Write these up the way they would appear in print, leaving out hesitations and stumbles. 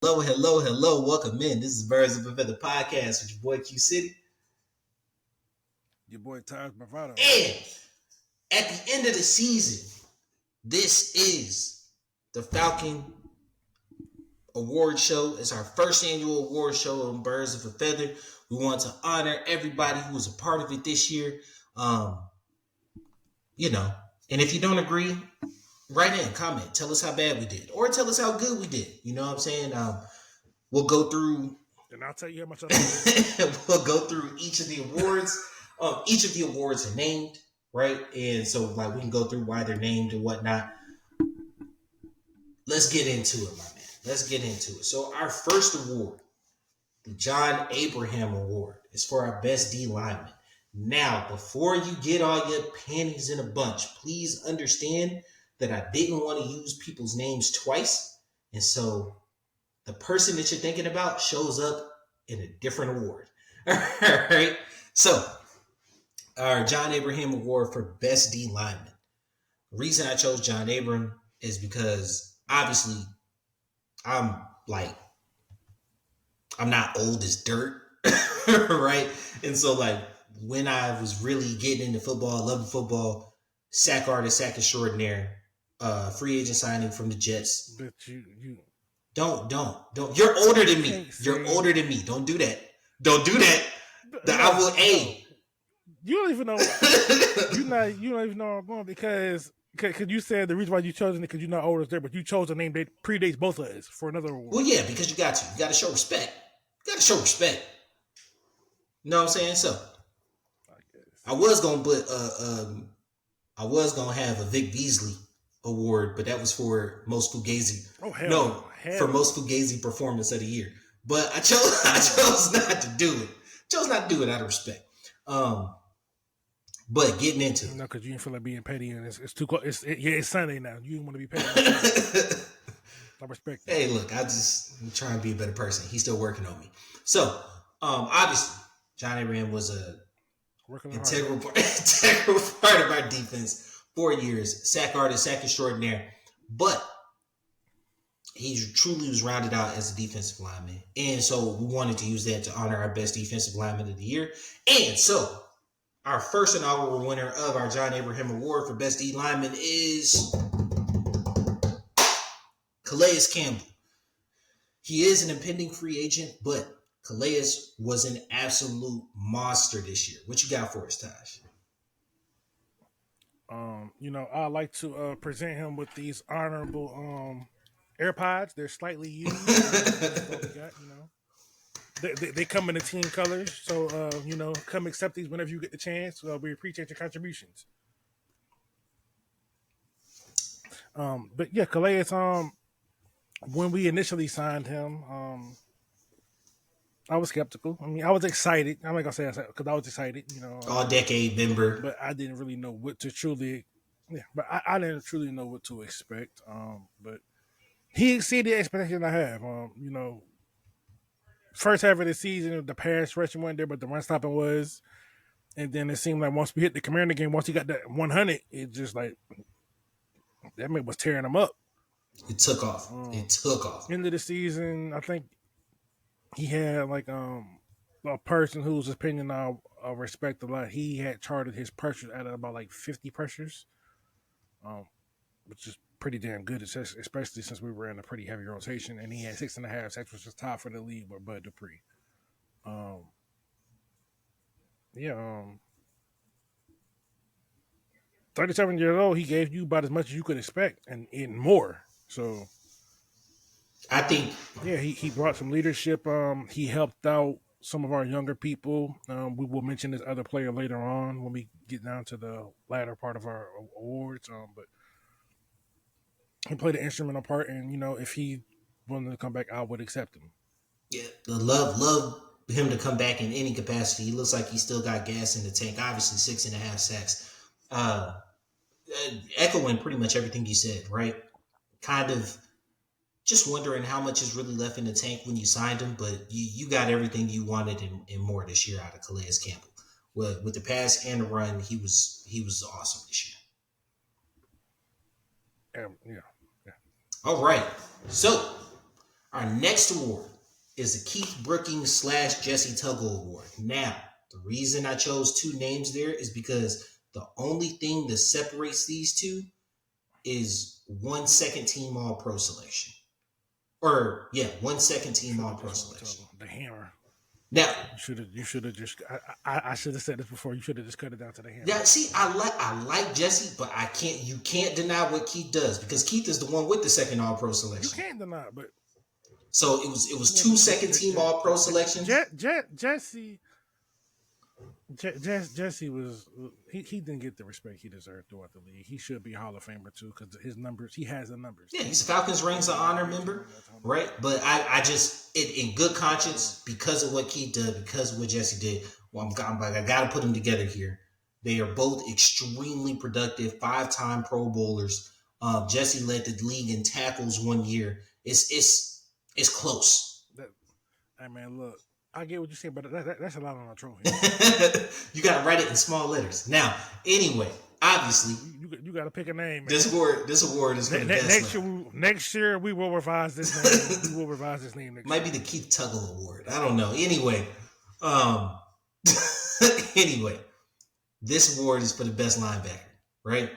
Hello, hello, hello. Welcome in. This is Birds of a Feather podcast with your boy Q City. Your boy Taj Bravado. And at the end of the season, this is the Falcon Award Show. It's our first annual award show on Birds of a Feather. We want to honor everybody who was a part of it this year. Um, and if you don't agree, write in, comment, tell us how bad we did, or tell us how good we did. You know what I'm saying? We'll go through And I'll tell you how much I love we'll go through each of the awards. Each of the awards are named, right? And so like we can go through why they're named and whatnot. Let's get into it, my man. Let's get into it. So our first award, the John Abraham Award, is for our best D lineman. Now, before you get all your panties in a bunch, please understand that I didn't want to use people's names twice. And so the person that you're thinking about shows up in a different award. All right. So, our John Abraham Award for Best D Lineman. The reason I chose John Abraham is because obviously I'm like, I'm not old as dirt, right? And so, like, when I was really getting into football, loving football, sack artist, sack extraordinaire, free agent signing from the Jets. But you Don't. You're older than me. Can't You're say- older than me. Don't do that. Don't do that. I will. Hey, You don't even know. You don't even know where I'm going because you said the reason why you chose it because you're not older there, but you chose a name that predates both of us for another award. well, yeah, because you got to. You got to show respect. You got to show respect. You know what I'm saying? So, I was gonna put. I was gonna have a Vic Beasley award, but that was for most Fugazi. Oh hell No, hell for most Fugazi performance of the year. But I chose not to do it. Chose not to do it out of respect. But getting into No, it. because you didn't feel like being petty, and it's too close. It's Sunday now. You didn't want to be petty. I respect that. Hey, look, I'm trying to be a better person. He's still working on me. So, obviously, John Abraham was a Working integral part of our defense. 4 years, sack artist, sack extraordinaire, but he truly was rounded out as a defensive lineman, and so we wanted to use that to honor our best defensive lineman of the year. And so, our first inaugural winner of our John Abraham Award for best D lineman is Calais Campbell. He is an impending free agent, but Calais was an absolute monster this year. What you got for us, Taj? I like to present him with these honorable AirPods. They're slightly used. What we got, they come in the team colors, so come accept these whenever you get the chance. We appreciate your contributions. But yeah, Calais. When we initially signed him, I was skeptical. I mean, I was excited. I'm not gonna say because I was excited, All decade member. but I didn't really know what to truly. Yeah, but I didn't truly know what to expect. But he exceeded the expectation I have. First half of the season, the pass rushing wasn't there, but the run stopping was. And then it seemed like once we hit the Commander game, once he got that 100, it just like that man was tearing him up. It took off. End of the season, I think he had like a person whose opinion I respect a lot. He had charted his pressures at about like 50 pressures, which is pretty damn good, especially since we were in a pretty heavy rotation. And he had 6.5 sacks, which was top for the league with Bud Dupree. Yeah. 37 years old, he gave you about as much as you could expect and more. So I think, yeah, he brought some leadership. He helped out some of our younger people. We will mention this other player later on when we get down to the latter part of our awards. But he played an instrumental part, and if he wanted to come back, I would accept him. yeah, love him to come back in any capacity. He looks like he still got gas in the tank. Obviously, 6.5 sacks. Echoing pretty much everything you said, right? Kind of just wondering how much is really left in the tank when you signed him, but you got everything you wanted and more this year out of Calais Campbell. With the pass and the run, he was awesome this year. Yeah. All right, so Our next award is the Keith Brookings / Jesse Tuggle Award. Now, the reason I chose two names there is because the only thing that separates these two is 1 second team All Pro selection. Or, yeah, 1 second team All Pro selection. The hammer. Now, you should have just. I should have said this before. You should have just cut it down to the hammer. yeah, see, I like Jesse, but you can't deny what Keith does because Keith is the one with the second All Pro selection. You can't deny, but so it was 2 second team All Pro selections. Jesse was he didn't get the respect he deserved throughout the league. He should be Hall of Famer too because his numbers. He has the numbers. Yeah, he's a Falcons Rings of Honor member, right? But I just in good conscience because of what Keith did, because of what Jesse did. Well, I got to put them together here. They are both extremely productive, 5-time Pro Bowlers. Jesse led the league in tackles one year. It's close. Hey man, look. I get what you're saying, but that's a lot on a trophy. You got to write it in small letters. Now, anyway, obviously, you got to pick a name. Man. This award is for the best. Next year, we will revise this name. We will revise this name. Might be the Keith Tuggle Award. I don't know. Anyway, anyway, this award is for the best linebacker, right?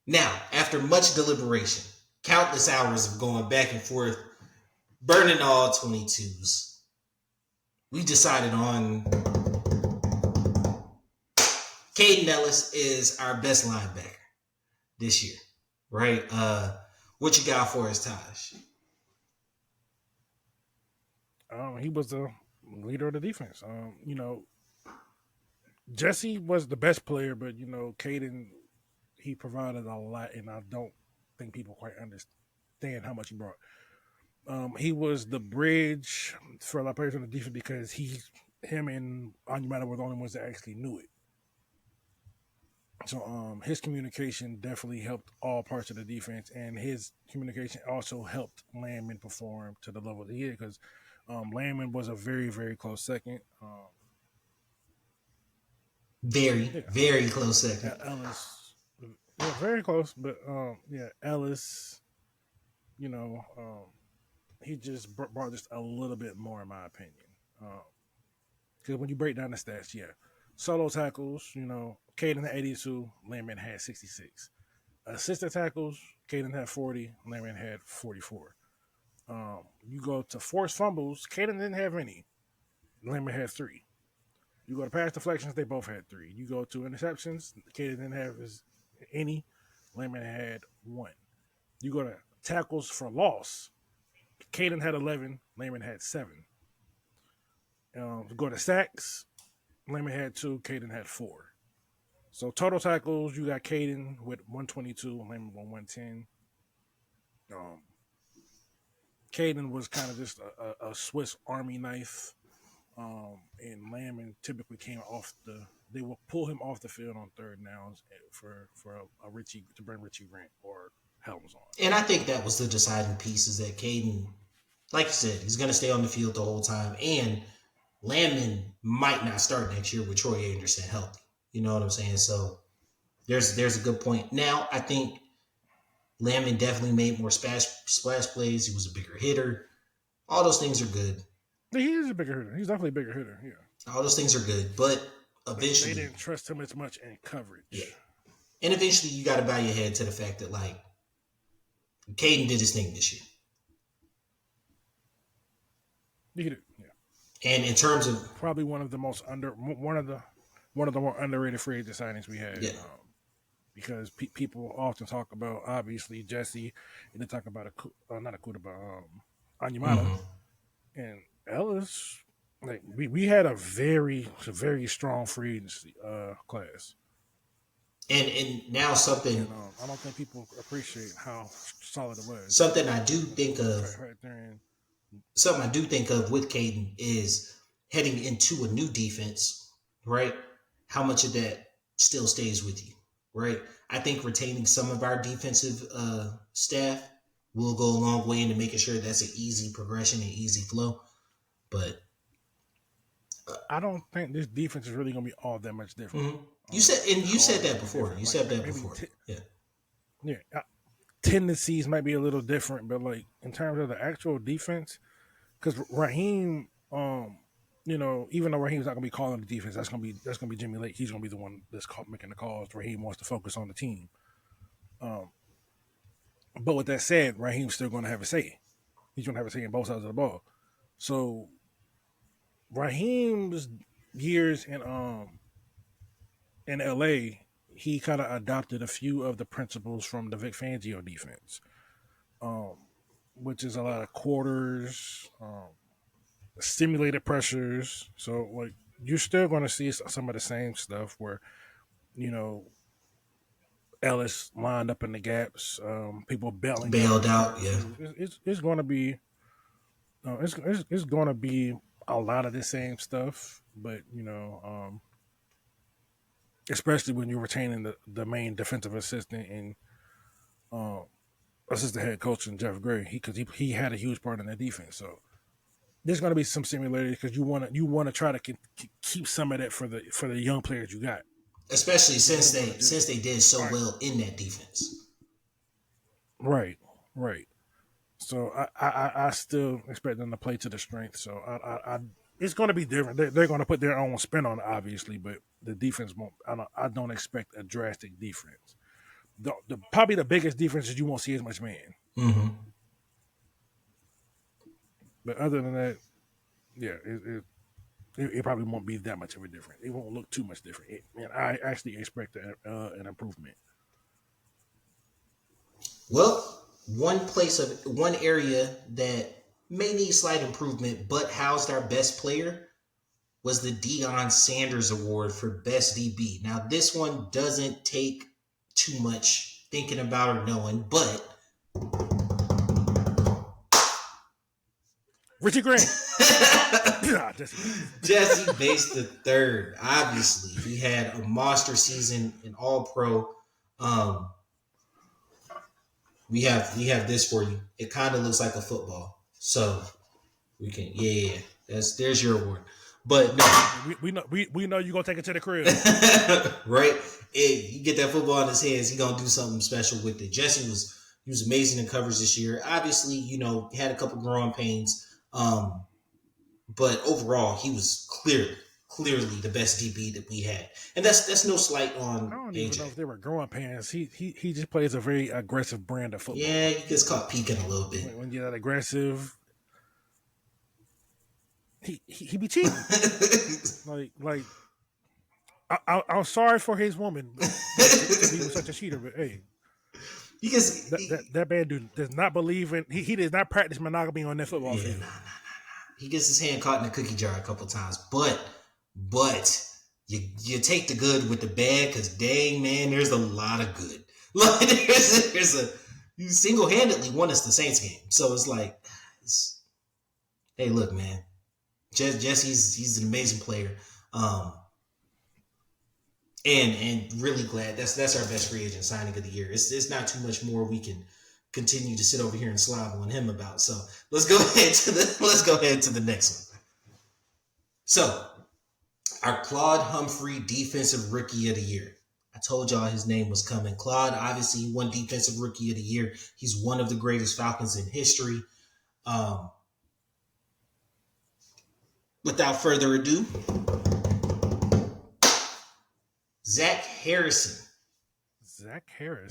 Now, after much deliberation, countless hours of going back and forth, burning all 22s. We decided on Kaden Elliss is our best linebacker this year, right? What you got for us, Taj? He was the leader of the defense. Jesse was the best player, but Kaden, he provided a lot, and I don't think people quite understand how much he brought. He was the bridge for a lot of players on the defense because him and Onyemata were the only ones that actually knew it. So his communication definitely helped all parts of the defense, and his communication also helped Landman perform to the level that he did because Landman was a very, very close second. Very close second. Elliss, very close, but Elliss, he just brought just a little bit more, in my opinion. Because when you break down the stats, solo tackles, Kaden had 82, Landman had 66. Assisted tackles, Kaden had 40, Landman had 44. You go to forced fumbles, Kaden didn't have any, Landman had 3. You go to pass deflections, they both had 3. You go to interceptions, Kaden didn't have any, Landman had 1. You go to tackles for loss, Kaden had 11, Landman had 7. Go to sacks, Landman had 2, Kaden had 4. So total tackles, you got Kaden with 122, Landman with 110. Kaden was kind of just a Swiss Army knife, and Landman typically came off they will pull him off the field on third downs for a Richie to bring Richie Grant or Helms on. And I think that was the deciding piece is that Kaden, like you said, he's going to stay on the field the whole time. And Landman might not start next year with Troy Anderson healthy. You know what I'm saying? So there's a good point. Now, I think Landman definitely made more splash plays. He was a bigger hitter. All those things are good. He is a bigger hitter. He's definitely a bigger hitter, yeah. All those things are good. But eventually... They didn't trust him as much in coverage. Yeah. And eventually you got to bow your head to the fact that, Kaden did his thing this year. He did, yeah. And in terms of probably one of the more underrated free agent signings we had, because people often talk about obviously Jesse, and they talk about Onyemata and Elliss. Like we had a very strong free agency class. And now something I don't think people appreciate how solid it was. Something I do think of. Something I do think of with Kaden is heading into a new defense, right? How much of that still stays with you, right? I think retaining some of our defensive staff will go a long way into making sure that's an easy progression and easy flow. But I don't think this defense is really going to be all that much different. You said that before. You said that before. Yeah. tendencies might be a little different, but like in terms of the actual defense, because Raheem, even though Raheem's not gonna be calling the defense, that's gonna be Jimmy Lake. He's gonna be the one that's making the calls. Raheem wants to focus on the team. But with that said, Raheem's still gonna have a say. He's gonna have a say in both sides of the ball. So Raheem's years in LA, he kind of adopted a few of the principles from the Vic Fangio defense, which is a lot of quarters, simulated pressures. So like you're still going to see some of the same stuff where you know Ellis lined up in the gaps, people bailing Bailed out. out, yeah. So it's going to be it's going to be a lot of the same stuff, but especially when you're retaining the main defensive assistant and assistant head coach and Jeff Gray, because he had a huge part in that defense. So there's going to be some similarities because you want to try to keep some of that for the young players you got, Especially since they did so well in that defense. Right. So I still expect them to play to the strength. So I it's going to be different. They're going to put their own spin on it, obviously, but the defense won't. I don't expect a drastic difference. Probably the biggest difference is you won't see as much man. Mm-hmm. But other than that, yeah, it probably won't be that much of a difference. It won't look too much different. And I actually expect an improvement. Well, one area that may need slight improvement, but housed our best player was the Deion Sanders Award for Best DB. Now, this one doesn't take too much thinking about or knowing, but Richie Grant. Jesse Bates the third. Obviously, he had a monster season in All Pro. We have this for you. It kind of looks like a football, so we can there's your award. But no, we know you're gonna take it to the crib, right? If you get that football in his hands, he's gonna do something special with it. Jesse was amazing in coverage this year. Obviously, had a couple growing pains, but overall, he was clearly the best DB that we had, and that's no slight on I don't AJ. even know if they were growing pains. He just plays a very aggressive brand of football. Yeah, he gets caught peeking a little bit. When you're that aggressive, he be cheating. like I'm sorry for his woman. He was such a cheater, but hey, that man does not believe in. He does not practice monogamy on that football field. Nah. He gets his hand caught in a cookie jar a couple times, but you take the good with the bad, because dang man, there's a lot of good. Like you single-handedly won us the Saints game, so it's like, hey, look, man, Jesse's an amazing player, and really glad that's our best free agent signing of the year. It's not too much more we can continue to sit over here and slob on him about. So let's go ahead to the next one. So our Claude Humphrey Defensive Rookie of the Year. I told y'all his name was coming. Claude, obviously, won Defensive Rookie of the Year. He's one of the greatest Falcons in history. Without further ado, Zach Harrison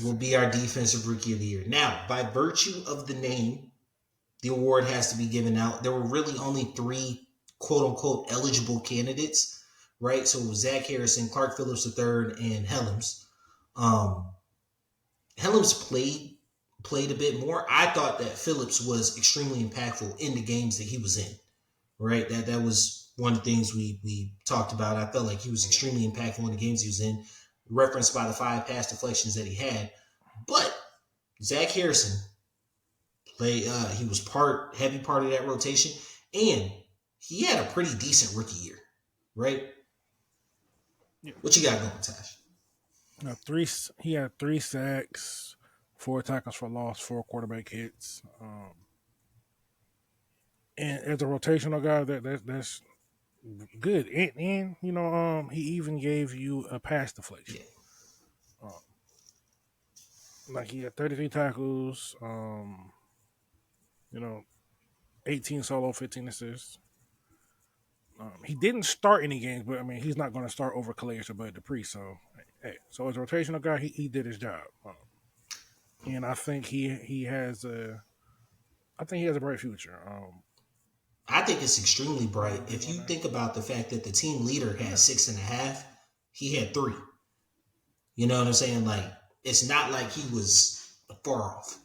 will be our Defensive Rookie of the Year. Now, by virtue of the name, the award has to be given out. There were really only 3 quote-unquote eligible candidates, right? So it was Zach Harrison, Clark Phillips III, and Helms. Helms played a bit more. I thought that Phillips was extremely impactful in the games that he was in, right? That was one of the things we talked about. I felt like he was extremely impactful in the games he was in, referenced by the 5 pass deflections that he had. But Zach Harrison he was heavy part of that rotation, and he had a pretty decent rookie year, right? Yeah. What you got going, Tash? He had 3 sacks, 4 tackles for loss, 4 quarterback hits. And as a rotational guy, that's good. And he even gave you a pass deflection. Yeah. Like he had 33 tackles, you know, 18 solo, 15 assists. He didn't start any games, but I mean, he's not going to start over Calais or Bud Dupree. So, hey, so as a rotational guy, he did his job, and I think he has a bright future. I think it's extremely bright. If you think about the fact that the team leader had 6.5, he had 3. You know what I'm saying? Like, it's not like he was far off.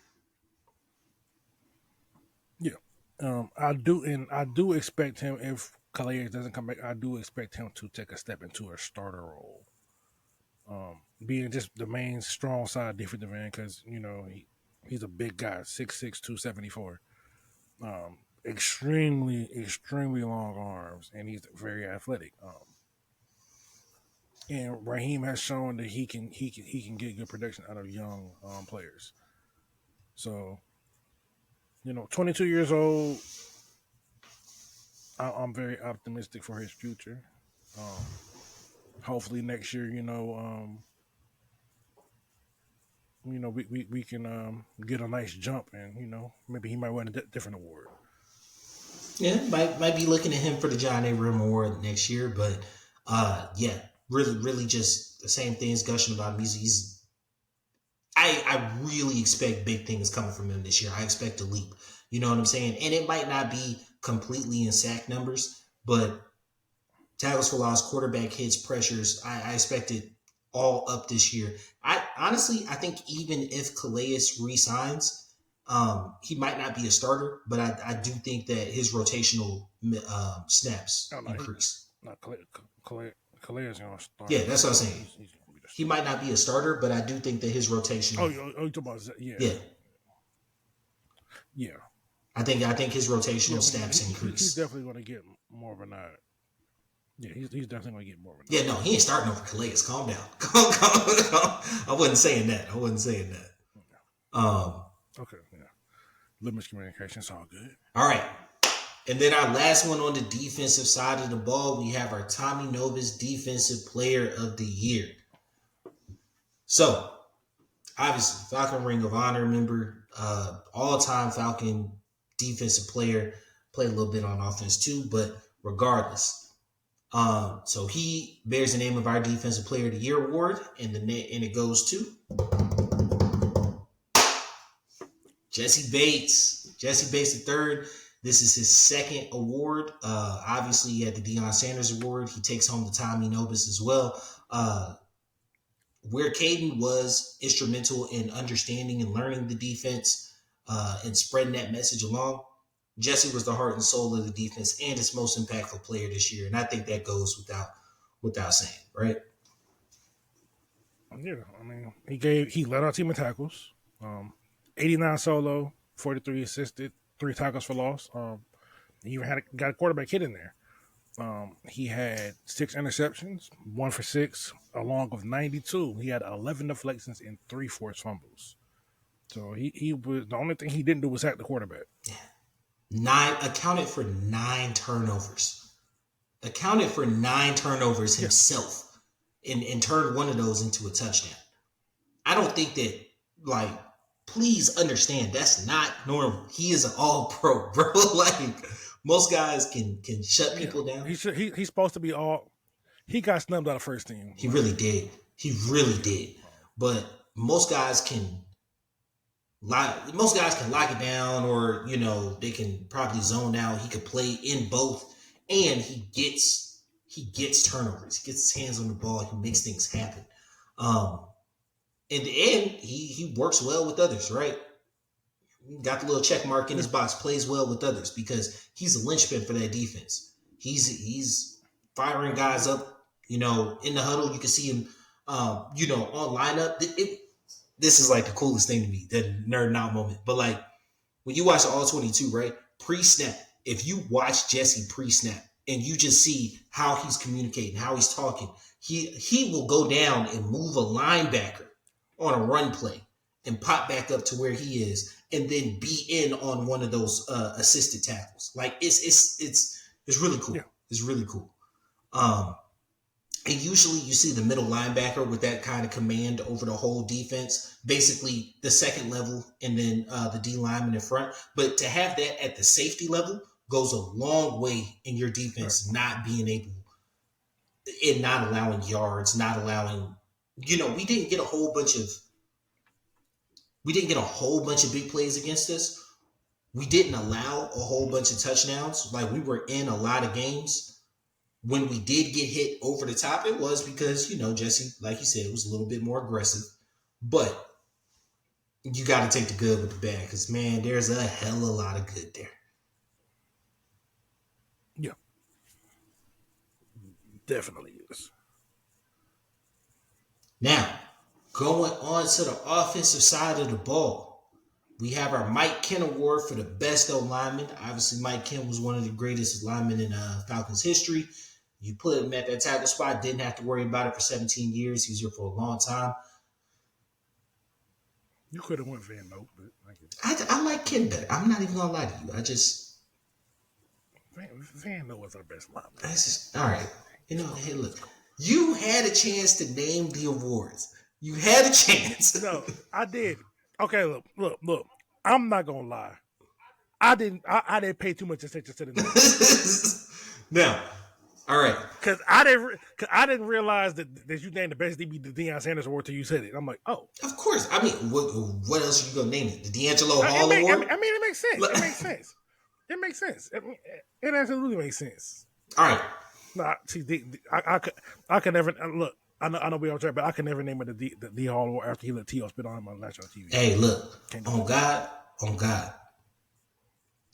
Yeah, I do expect him if Calais doesn't come back. I do expect him to take a step into a starter role, being just the main strong side defensive end because he's a big guy, 6'6", 274. Extremely long arms, and he's very athletic. And Raheem has shown that he can get good production out of young players. So, 22 years old, I'm very optimistic for his future. Hopefully next year, we can get a nice jump, and maybe he might win a different award. Yeah, might be looking at him for the John Abraham Award next year, but yeah, really just the same things gushing about him. I really expect big things coming from him this year. I expect a leap. You know what I'm saying? And it might not be completely in sack numbers, but tackles for loss, quarterback hits, pressures, I expect it all up this year. I think even if Calais resigns, he might not be a starter, but I do think that his rotational snaps increase. Calais is going to start. Yeah, that's what I'm saying. He might not be a starter, but I do think that his rotational. You talking about yeah. Yeah. I think his rotational snaps increase. He's definitely going to get more of a nod. Yeah, he's definitely going to get more of a nod. Yeah, no, he ain't starting over Calais. Calm down. Calm. I wasn't saying that. Okay, yeah. Little miscommunication, it's all good. All right. And then our last one on the defensive side of the ball, we have our Tommy Nobis Defensive Player of the Year. So, obviously, Falcon Ring of Honor member, all-time Falcon defensive player, played a little bit on offense too, but regardless. So he bears the name of our Defensive Player of the Year award, and it goes to Jessie Bates. Jessie Bates III. This is his second award. Obviously, he had the Deion Sanders Award. He takes home the Tommy Nobis as well. Where Caden was instrumental in understanding and learning the defense and spreading that message along, Jessie was the heart and soul of the defense and its most impactful player this year. And I think that goes without saying, right? Yeah, I mean, he led our team in tackles. 89 solo, 43 assisted, 3 tackles for loss. He even got a quarterback hit in there. He had 6 interceptions, 1 for 6, along with 92. He had 11 deflections and 3 forced fumbles. So he was, the only thing he didn't do was sack the quarterback. Yeah. Accounted for 9 turnovers. Himself, and turned one of those into a touchdown. I don't think that, please understand, that's not normal. He is an all-pro, bro. Most guys can shut people down. He's supposed to be all. He got snubbed out of first team. He really did. But most guys can lock it down, or they can probably zone out. He could play in both, and he gets turnovers. He gets his hands on the ball. He makes things happen. In the end, he works well with others, right? Got the little check mark in his box, plays well with others because he's a linchpin for that defense. He's firing guys up, in the huddle. You can see him, on lineup. This is like the coolest thing to me, that nerd out moment. But when you watch All 22, right? Pre-snap, if you watch Jessie pre-snap and you just see how he's communicating, how he's talking, he will go down and move a linebacker on a run play and pop back up to where he is, and then be in on one of those assisted tackles. It's really cool. Yeah. It's really cool. And usually you see the middle linebacker with that kind of command over the whole defense, basically the second level, and then the D lineman in front. But to have that at the safety level goes a long way in your Right. defense not being able, in not allowing yards, not allowing, we didn't get a whole bunch of big plays against us. We didn't allow a whole bunch of touchdowns. Like, we were in a lot of games. When we did get hit over the top, it was because, Jesse, like you said, it was a little bit more aggressive. But you got to take the good with the bad because, man, there's a hell of a lot of good there. Yeah. Definitely is. Now, going on to the offensive side of the ball, we have our Mike Ken Award for the best O lineman. Obviously, Mike Ken was one of the greatest linemen in Falcons history. You put him at that tackle spot, didn't have to worry about it for 17 years. He was here for a long time. You could have went Van Note, but I get it. I like Ken better. I'm not even gonna lie to you. Van Note was our best lineman. That's just all right. Hey, look, you had a chance to name the awards. You had a chance. No, I did. Okay, look. I'm not gonna lie. I didn't pay too much attention to the names. Now, all right, because I didn't realize that you named the best DB the Deion Sanders Award till you said it. I'm like, oh, of course. I mean, what else are you gonna name it? The D'Angelo Hall Award? I mean, it makes sense. It makes sense. It makes sense. It absolutely makes sense. All right. Nah, see, I could never look. I know we on track, but I can never name it the D Hall Award after he let T.O. spit on him on national TV. Hey, look, on God,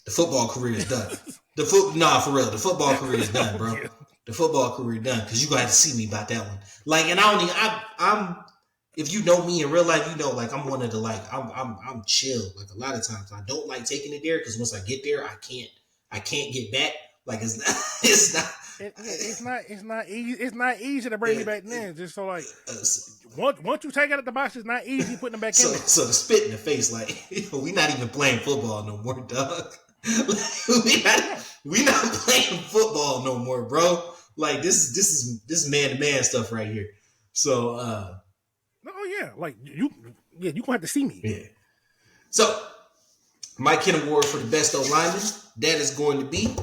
the football career is done. For real, the football career is done, bro. Yeah. The football career done because you gonna have to see me about that one. Like, and I don't even. I'm. If you know me in real life, like I'm one of the I'm chill. Like, a lot of times I don't like taking it there because once I get there, I can't get back. Like, it's not. It's not easy to bring you back then. Just so like once you take it at the box, it's not easy putting them back in there. So the spit in the face, like, we not even playing football no more, dog. we not playing football no more, bro. Like, this is man to man stuff right here. So oh yeah, like you gonna have to see me. Yeah. So Mike Ken Award for the best O lineman, that is going to be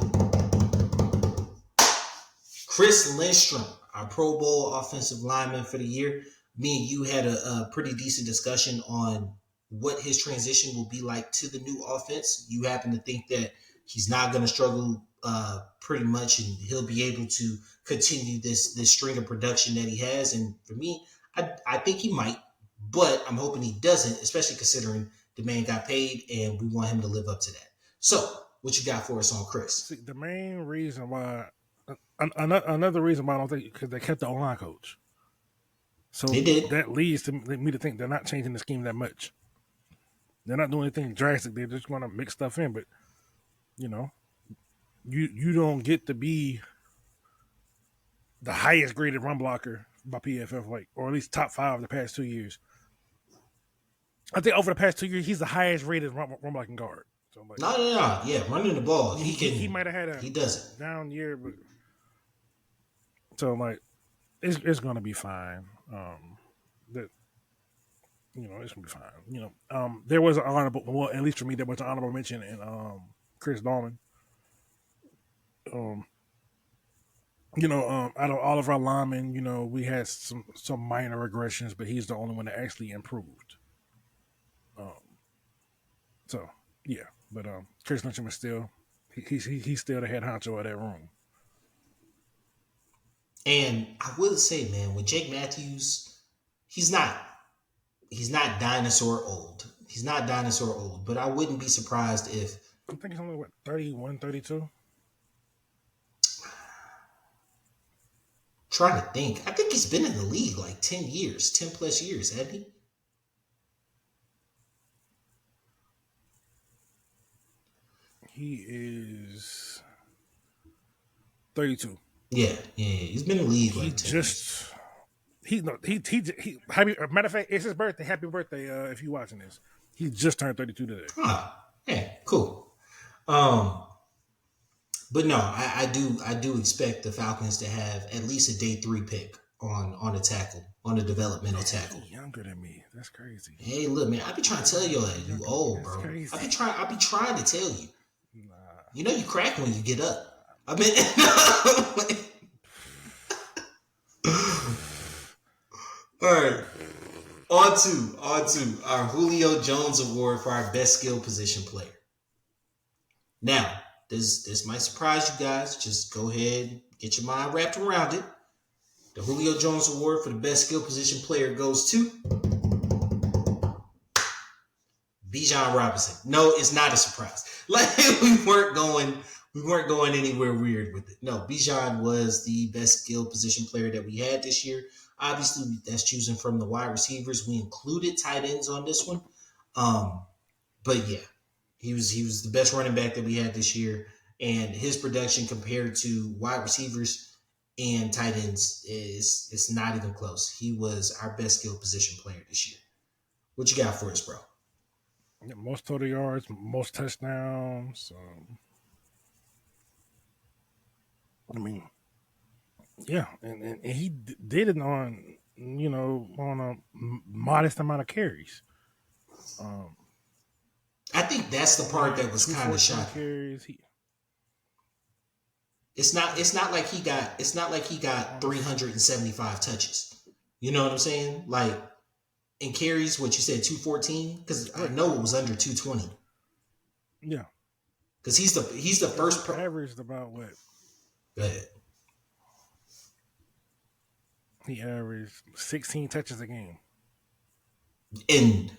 Chris Lindstrom, our Pro Bowl offensive lineman for the year. Me and you had a pretty decent discussion on what his transition will be like to the new offense. You happen to think that he's not going to struggle pretty much, and he'll be able to continue this string of production that he has. And for me, I think he might, but I'm hoping he doesn't, especially considering the man got paid and we want him to live up to that. So, what you got for us on Chris? See, the main reason why, another reason why I don't think, because they kept the O-line coach. So they did. That leads to me to think they're not changing the scheme that much. They're not doing anything drastic. They just want to mix stuff in, but you don't get to be the highest graded run blocker by PFF, like, or at least top 5 the past 2 years. I think over the past 2 years, he's the highest rated run blocking guard. So like, no. Yeah, running the ball. He might have had a does down year, but so like it's gonna be fine. It's gonna be fine. There was an honorable, well, at least for me, there was an honorable mention in Chris Dahlman. Out of all of our linemen, we had some minor regressions, but he's the only one that actually improved. So yeah, but Chris Lynchman is still he's still the head honcho of that room. And I will say, man, with Jake Matthews, he's not dinosaur old. He's not dinosaur old, but I wouldn't be surprised if, I think he's only 31, 32. Trying to think. I think he's been in the league like 10 plus years, hasn't he? He is 32. Yeah. He's been in the league like 10 years. Matter of fact, it's his birthday. Happy birthday, if you're watching this. He just turned 32 today. Yeah, cool. But no, I do expect the Falcons to have at least a day 3 pick on a tackle, on a developmental tackle. He's younger than me. That's crazy. Hey, look, man, I be trying to tell you that you old, That's bro. crazy. I be trying to tell you. Nah. You know you crack when you get up. I mean, all right. On to our Julio Jones Award for our best skill position player. Now, this might surprise you guys. Just go ahead, get your mind wrapped around it. The Julio Jones Award for the best skill position player goes to Bijan Robinson. No, it's not a surprise. Like we weren't going anywhere weird with it. No, Bijan was the best skill position player that we had this year. Obviously, that's choosing from the wide receivers. We included tight ends on this one. But yeah, he was the best running back that we had this year. And his production compared to wide receivers and tight ends is not even close. He was our best skill position player this year. What you got for us, bro? Yeah, most total yards, most touchdowns. I mean, yeah, and he did it on on a modest amount of carries. I think that's the part that was kind of shocking. Carries, It's not like he got 375 touches. You know what I'm saying? Like in carries, what you said 214, because I know it was under 220. Yeah, because he's the first averaged about what? Go ahead. He averaged 16 touches a game, and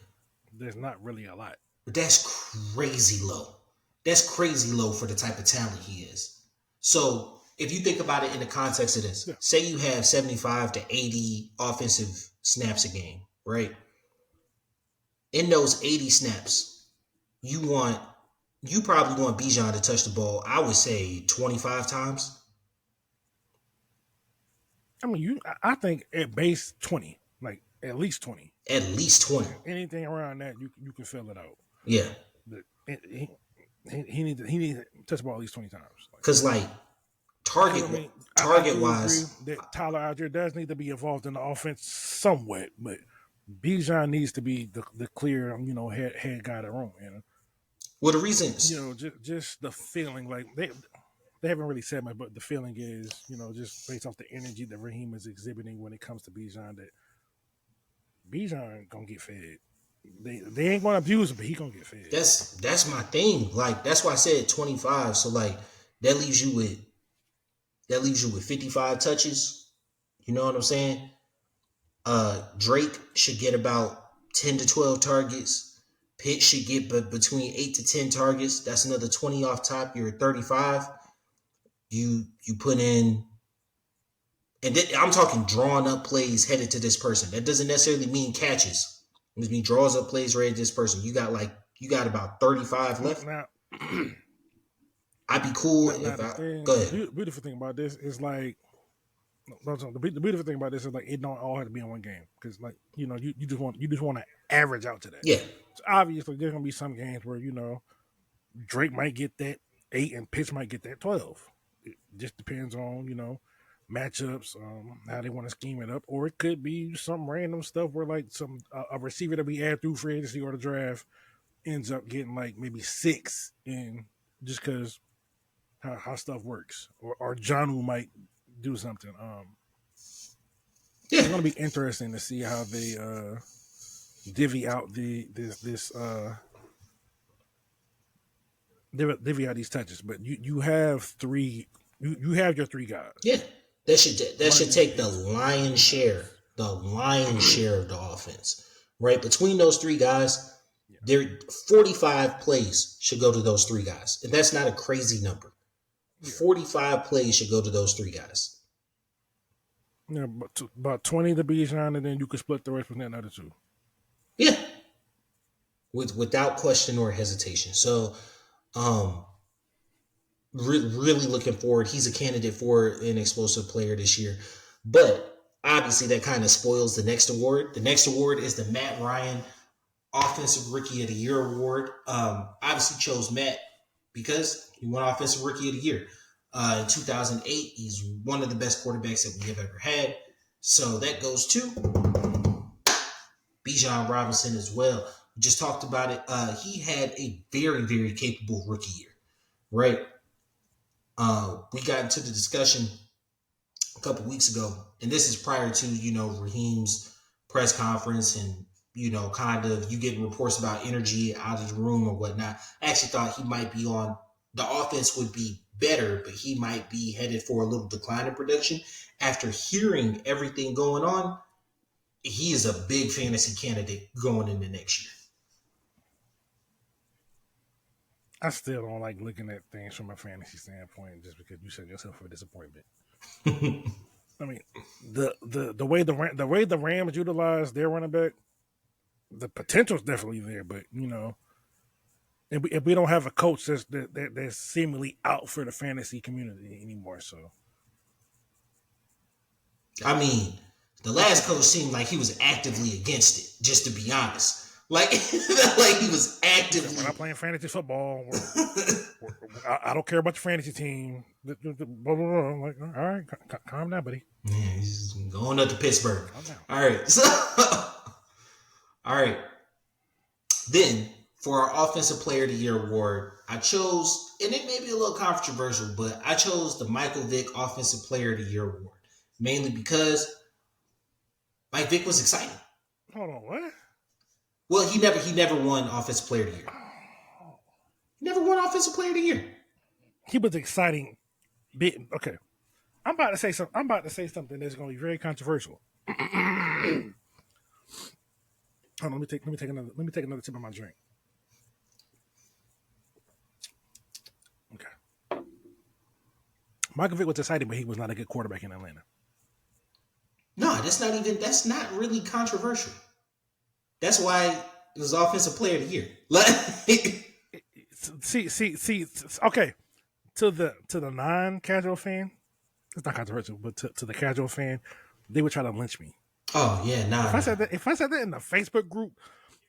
there's not really a lot. That's crazy low. That's crazy low for the type of talent he is. So if you think about it in the context of this, say you have 75 to 80 offensive snaps a game, right? In those 80 snaps, you probably want Bijan to touch the ball, I would say 25 times. I mean, I think at base 20, like at least 20. At least 20. Anything around that, you can fill it out. Yeah. He needs to touch the ball at least 20 times. Because target wise, that Tyler Algier does need to be involved in the offense somewhat, but Bijan needs to be the clear head guy of the room. Well, the reason just the feeling, like they haven't really said much, but the feeling is just based off the energy that Raheem is exhibiting when it comes to Bijan, that Bijan gonna get fed. They ain't gonna abuse him, but he gonna get fed. That's my thing. Like that's why I said 25. So like that leaves you with 55 touches. You know what I'm saying? Drake should get about 10 to 12 targets. Pitt should get between 8 to 10 targets. That's another 20 off top. You're at 35. You put in, and I'm talking drawn up plays headed to this person. That doesn't necessarily mean catches. It means draws up plays right to this person. You got about 35 left. Now, I'd be cool if go ahead. The beautiful thing about this is like, the beautiful thing about this is like it don't all have to be in one game, because like you just want to average out to that. Yeah. So obviously there's gonna be some games where Drake might get that 8 and Pitts might get that 12. It just depends on matchups, how they want to scheme it up, or it could be some random stuff where like a receiver that we add through free agency or the draft ends up getting like maybe 6 in, just because how stuff works, or Jonnu might do something. It's gonna be interesting to see how they divvy out divvy out these touches. But you have three. You have your 3 guys. Yeah, that should take the lion's share of the offense, right? Between those 3 guys, there 45 plays should go to those 3 guys, and that's not a crazy number. 45 plays should go to those 3 guys. Yeah, but about 20 to Bijan, and then you could split the rest with that other 2. Yeah, without question or hesitation. So, really looking forward. He's a candidate for an explosive player this year, but obviously that kind of spoils the next award. The next award is the Matt Ryan Offensive Rookie of the Year award. Obviously chose Matt because he won Offensive Rookie of the Year. In 2008, he's one of the best quarterbacks that we have ever had. So that goes to Bijan Robinson as well. We just talked about it. He had a very, very capable rookie year, right? We got into the discussion a couple weeks ago, and this is prior to Raheem's press conference and kind of you getting reports about energy out of the room or whatnot. I actually thought he might be on the offense would be better, but he might be headed for a little decline in production. After hearing everything going on, he is a big fantasy candidate going into next year. I still don't like looking at things from a fantasy standpoint just because you set yourself for disappointment. I mean, the way the Rams utilize their running back, the potential is definitely there, but if we don't have a coach that's seemingly out for the fantasy community anymore, so I mean, the last coach seemed like he was actively against it. Just to be honest, like he was actively. We're not playing fantasy football. I don't care about your fantasy team. I'm like, all right, calm down, buddy. Yeah, he's going up to Pittsburgh. All right, so all right. Then for our Offensive Player of the Year award, I chose, and it may be a little controversial, but I chose the Michael Vick Offensive Player of the Year award mainly because Mike Vick was exciting. Hold on, what? Well, he never won Offensive Player of the Year. He never won Offensive Player of the Year. He was exciting. Okay, I'm about to say something that's going to be very controversial. Hold on, let me take another sip of my drink. Okay. Michael Vick was exciting, but he was not a good quarterback in Atlanta. No, that's not really controversial. That's why it was Offensive Player of the Year. See. Okay, to the non-casual fan, it's not controversial, but to the casual fan, they would try to lynch me. Oh yeah, nah. If I said that in the Facebook group,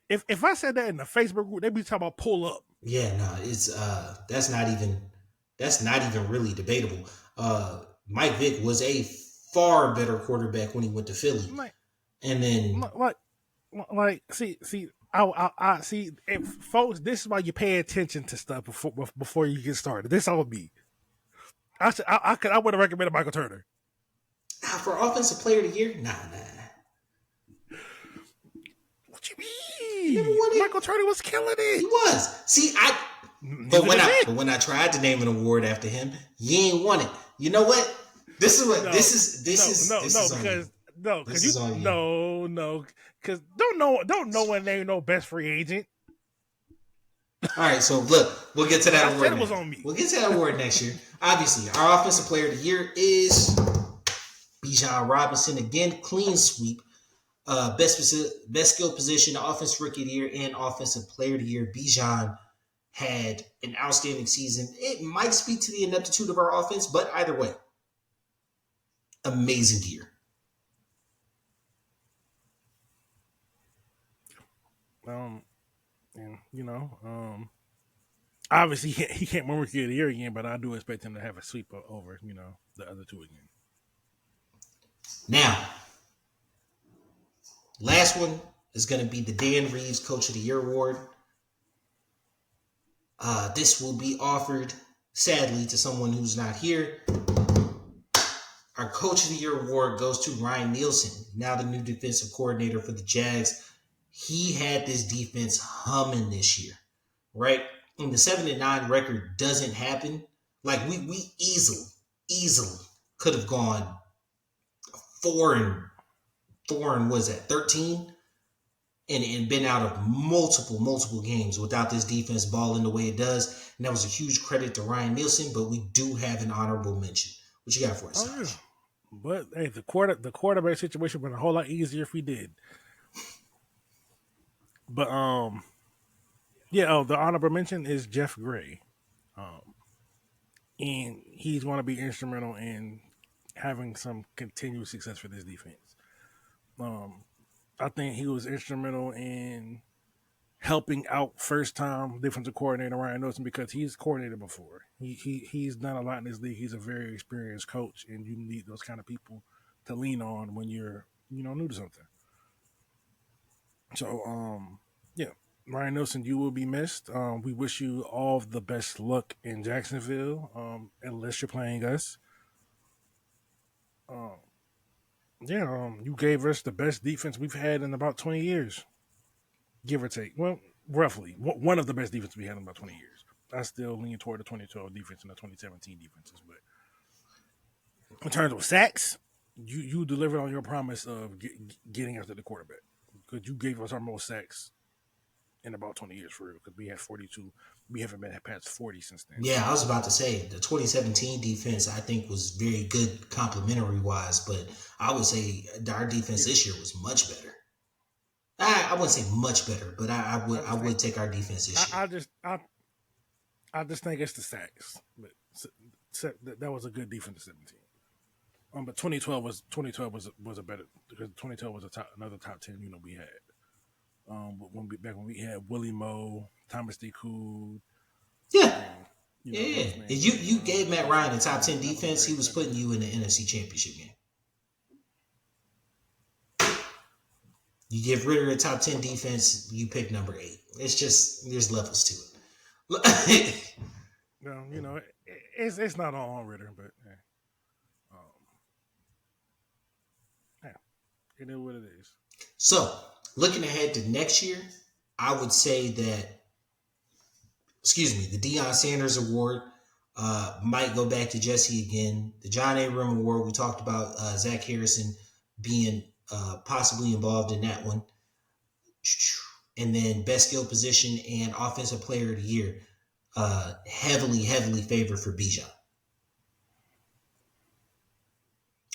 if I said that in the Facebook group, they'd be talking about pull up. Yeah, no, it's that's not even really debatable. Mike Vick was a far better quarterback when he went to Philly, and then see, I see, folks. This is why you pay attention to stuff before you get started. This all me. I would have recommended Michael Turner. For Offensive Player of the Year, nah. What you mean? Michael Turner was killing it. He was. See, when I tried to name an award after him, you ain't won it. You know what? This is because don't no one name no best free agent. All right, so look, we'll get to that award. It was on me. We'll get to that award next year. Obviously, our Offensive Player of the Year is Bijan Robinson. Again, clean sweep. Best skill position, Offensive Rookie of the Year, and Offensive Player of the Year. Bijan had an outstanding season. It might speak to the ineptitude of our offense, but either way, amazing year. And obviously he can't win Rookie of the Year again, but I do expect him to have a sweep over the other two again. Now, last one is going to be the Dan Reeves Coach of the Year award. This will be offered, sadly, to someone who's not here. Our Coach of the Year award goes to Ryan Nielsen, now the new defensive coordinator for the Jags. He had this defense humming this year, right? And the 7-9 record doesn't happen. Like we easily could have gone 4 and was that 13? And been out of multiple games without this defense balling the way it does. And that was a huge credit to Ryan Nielsen, but we do have an honorable mention. What you got for us? Oh, yeah. But hey, the quarterback situation would have been a whole lot easier if we did. But the honorable mention is Jeff Gray. And he's going to be instrumental in having some continued success for this defense. I think he was instrumental in helping out first time defensive coordinator Ryan Nielsen because he's coordinated before. He's done a lot in this league. He's a very experienced coach, and you need those kind of people to lean on when you're new to something. So yeah, Ryan Nielsen, you will be missed. We wish you all the best luck in Jacksonville, unless you're playing us. Yeah, you gave us the best defense we've had in about 20 years, give or take. Well, roughly one of the best defenses we had in about 20 years. I still lean toward the 2012 defense and the 2017 defenses, but in terms of sacks, you delivered on your promise of getting after the quarterback because you gave us our most sacks in about 20 years for real because we had 42. We haven't been past 40 since then. Yeah, I was about to say the 2017 defense I think was very good complimentary wise, but I would say our defense this year was much better. I wouldn't say much better, but I would take our defense this year. I just think it's the sacks, but that was a good defense in 17. But 2012 was a better because 2012 was another top 10 we had. But when we had Willie Moe, Thomas D. Cool. Yeah. You gave Matt Ryan a top 10 defense. He was putting you in the NFC Championship game. You give Ritter a top 10 defense, you pick number 8. It's just there's levels to it. Well, it's not all on Ritter, but it is what it is. So, looking ahead to next year, I would say that, the Deion Sanders Award might go back to Jesse again. The John Abraham Award, we talked about Zach Harrison being possibly involved in that one. And then best skill position and offensive player of the year, heavily favored for Bijan.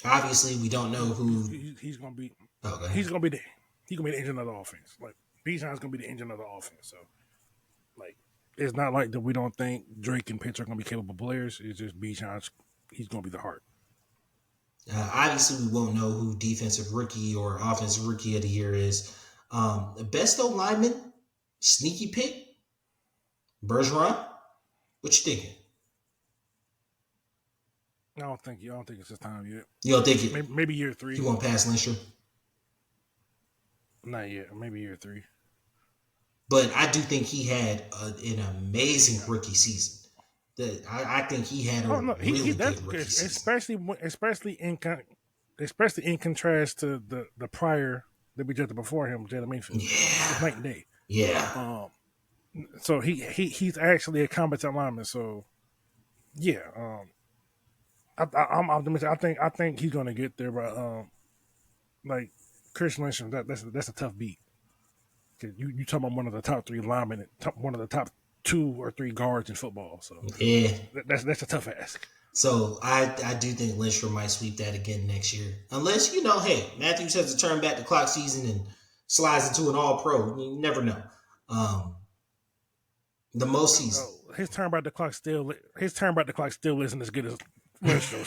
Obviously, we don't know who he's going to be. Okay. He's going to be the engine of the offense. Like Bijan's going to be the engine of the offense. So, like, it's not like that we don't think Drake and Pitts are going to be capable players. It's just Bijan's. He's going to be the heart. Obviously, we won't know who defensive rookie or offensive rookie of the year is. Best old lineman, sneaky pick, Bergeron. What you thinking? I don't think it's his time yet. You don't think it? Maybe year 3. You want past Lindstrom? Not yet. Maybe year 3. But I do think he had an amazing rookie season. I think he had a really good rookie season. Especially in contrast to the prior that we just before him, Jalen Mayfield. Yeah. Night and day. Yeah. So he's actually a competent lineman. So yeah. I'm optimistic. I think he's gonna get there, but like Christian Lindstrom, that's a tough beat. Cause you talking about one of the top 3 linemen, one of the top 2 or 3 guards in football. So yeah, that's a tough ask. So I do think Lindstrom might sweep that again next year, unless hey, Matthews has to turn back the clock season and slides into an All-Pro. You never know. The most season. His turn back the clock still isn't as good as Lindstrom.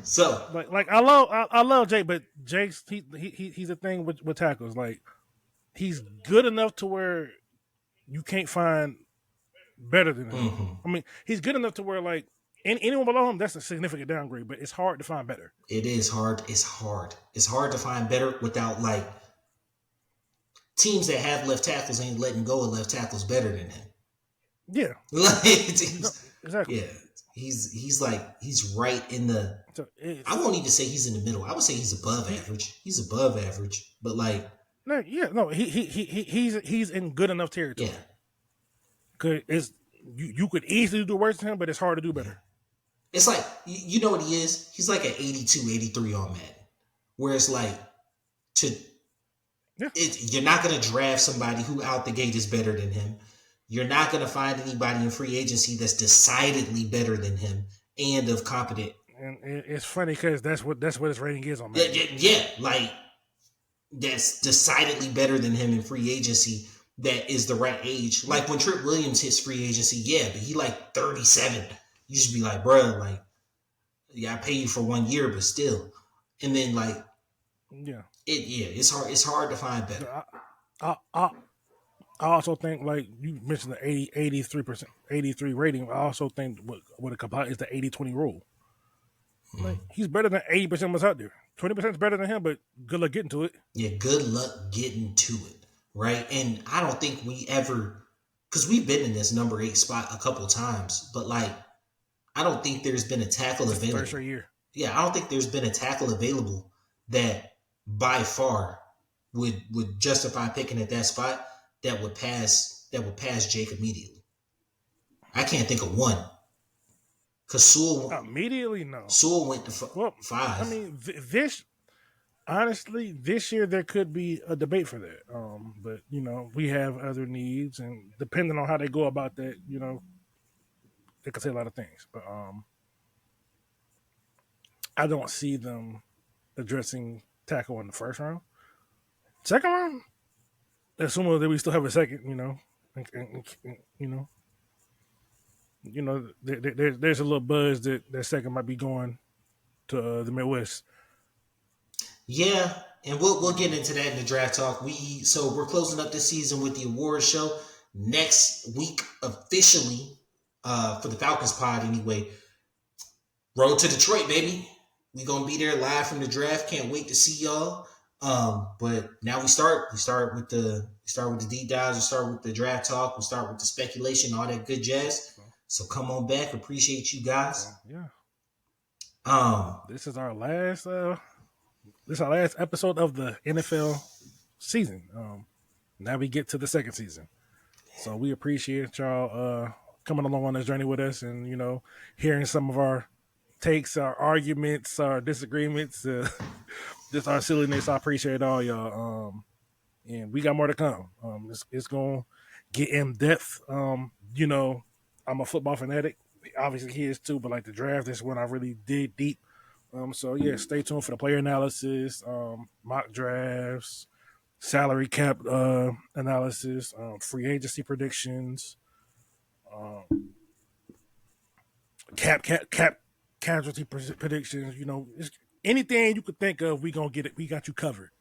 So like I love Jake, but Jake's he's a thing with tackles. Like he's good enough to where you can't find better than him. Mm-hmm. I mean, he's good enough to where like anyone below him, that's a significant downgrade. But it's hard to find better. It is hard. It's hard. It's hard to find better without like teams that have left tackles ain't letting go of left tackles better than him. Yeah, exactly. Yeah. He's right in the. I won't even say he's in the middle. I would say he's above average. He's above average, but like. He's in good enough territory. Yeah. Cause you could easily do worse than him, but it's hard to do better. It's like you know what he is. He's like an 82, 83 on Madden, where it's like you're not gonna draft somebody who out the gate is better than him. You're not going to find anybody in free agency that's decidedly better than him and of competent. And it's funny because that's what his rating is on Madden. Yeah, like that's decidedly better than him in free agency. That is the right age. Like when Trip Williams hits free agency, yeah, but he like 37. You should be like, bro, like, yeah, I pay you for 1 year, but still. And then like, it's hard. It's hard to find better. I also think, like you mentioned, the 83%, 83 rating. I also think what it combines is the 80-20 rule. Like he's better than 80% of us out there. 20% is better than him, but good luck getting to it. Yeah, good luck getting to it, right? And I don't think we ever, because we've been in this number 8 spot a couple times, but like, I don't think there's been a tackle This is the third available. straight year. Yeah, I don't think there's been a tackle available that by far would justify picking at that spot that would pass Jake immediately. I can't think of one because Immediately, no. Sewell went to Well, I five. mean, this honestly, this year there could be a debate for that. But we have other needs, and depending on how they go about that, they could say a lot of things. But I don't see them addressing tackle in the first round. Second round, assuming that we still have a second, and, there's a little buzz that second might be going to the Midwest. Yeah, and we'll get into that in the draft talk. We're closing up this season with the awards show next week officially for the Falcons pod anyway. Road to Detroit, baby. We gonna be there live from the draft. Can't wait to see y'all. But now we start. We start with the deep dives. We start with the draft talk. We start with the speculation, all that good jazz. So come on back. Appreciate you guys. Yeah. Um, This is our last. This is our last episode of the NFL season. Now we get to the second season, so we appreciate y'all coming along on this journey with us, and hearing some of our takes, our arguments, our disagreements, just our silliness. I appreciate all y'all. And we got more to come. It's gonna get in depth. I'm a football fanatic. Obviously, he is too. But like the draft, is when I really dig deep. So yeah, stay tuned for the player analysis, mock drafts, salary cap analysis, free agency predictions, cap casualty predictions. Anything you could think of, we gonna get it. We got you covered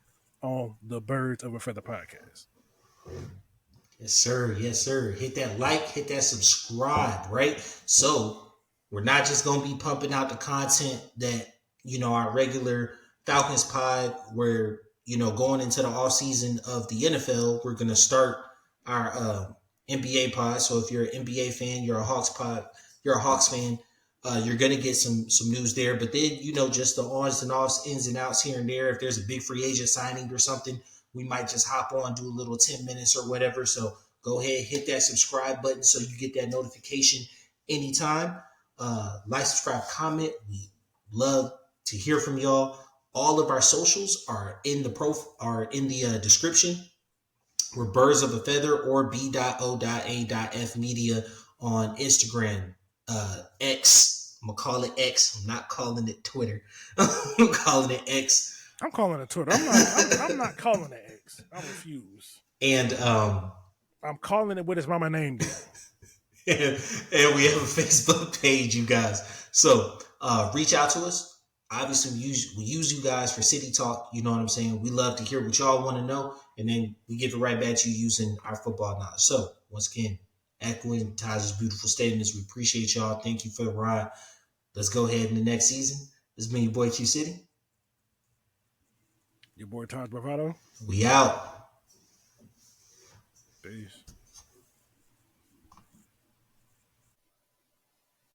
on the Birds of a Feather podcast. Yes, sir. Yes, sir. Hit that like, hit that subscribe, right? So we're not just gonna be pumping out the content that our regular Falcons pod. We're going into the off season of the NFL. We're gonna start our NBA pod. So if you're an NBA fan, you're a Hawks fan. You're gonna get some news there. But then just the ons and offs, ins and outs here and there. If there's a big free agent signing or something, we might just hop on, do a little 10 minutes or whatever. So go ahead, hit that subscribe button so you get that notification anytime. Like, subscribe, comment. We love to hear from y'all. All of our socials are in the description. We're Birds of a Feather or B.O.A.F Media on Instagram, X. I'm gonna call it X. I'm not calling it Twitter. I'm calling it X. I'm calling it Twitter. I'm not calling it X. I refuse. And I'm calling it what his mama named it. and we have a Facebook page, you guys. So reach out to us. Obviously, we use you guys for City Talk. You know what I'm saying? We love to hear what y'all want to know, and then we give it right back to you using our football knowledge. So once again, echoing Taj's beautiful statements, we appreciate y'all. Thank you for the ride. Let's go ahead in the next season. This has been your boy Q City. Your boy Taj Bravado. We out. Peace.